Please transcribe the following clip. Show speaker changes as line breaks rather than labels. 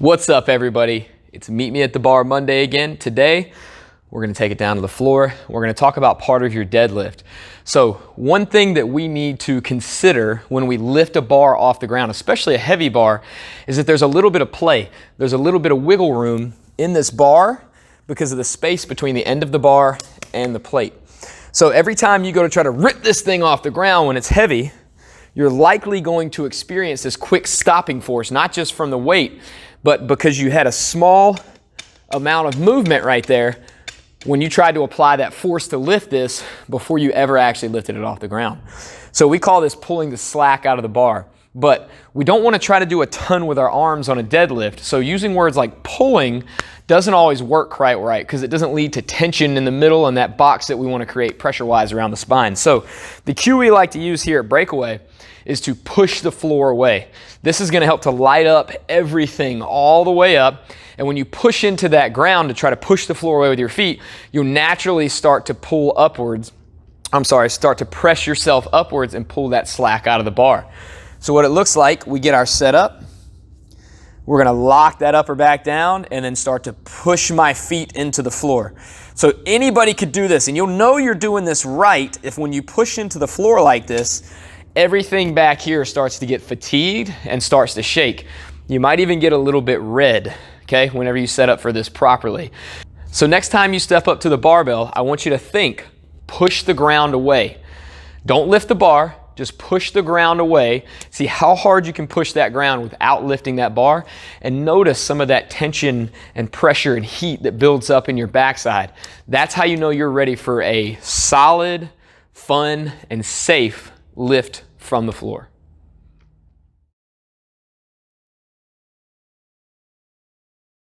What's up, everybody? It's Meet Me at the Bar Monday again. Today, we're gonna take it down to the floor. We're gonna talk about part of your deadlift. So one thing that we need to consider when we lift a bar off the ground, especially a heavy bar, is that there's a little bit of play. There's a little bit of wiggle room in this bar because of the space between the end of the bar and the plate. So every time you go to try to rip this thing off the ground when it's heavy, you're likely going to experience this quick stopping force, not just from the weight, but because you had a small amount of movement right there when you tried to apply that force to lift this before you ever actually lifted it off the ground. So we call this pulling the slack out of the bar. But we don't want to try to do a ton with our arms on a deadlift. So using words like pulling doesn't always work quite right because it doesn't lead to tension in the middle and that box that we want to create pressure-wise around the spine. So the cue we like to use here at Breakaway is to push the floor away. This is going to help to light up everything all the way up. And when you push into that ground to try to push the floor away with your feet, you'll naturally start to pull upwards. Start to press yourself upwards and pull that slack out of the bar. So what it looks like, we get our setup. We're going to lock that upper back down and then start to push my feet into the floor. So anybody could do this, and you'll know you're doing this right if when you push into the floor like this, everything back here starts to get fatigued and starts to shake. You might even get a little bit red, okay, whenever you set up for this properly. So next time you step up to the barbell, I want you to think, push the ground away. Don't lift the bar, just push the ground away. See how hard you can push that ground without lifting that bar, and notice some of that tension and pressure and heat that builds up in your backside. That's how you know you're ready for a solid, fun, and safe lift from the floor.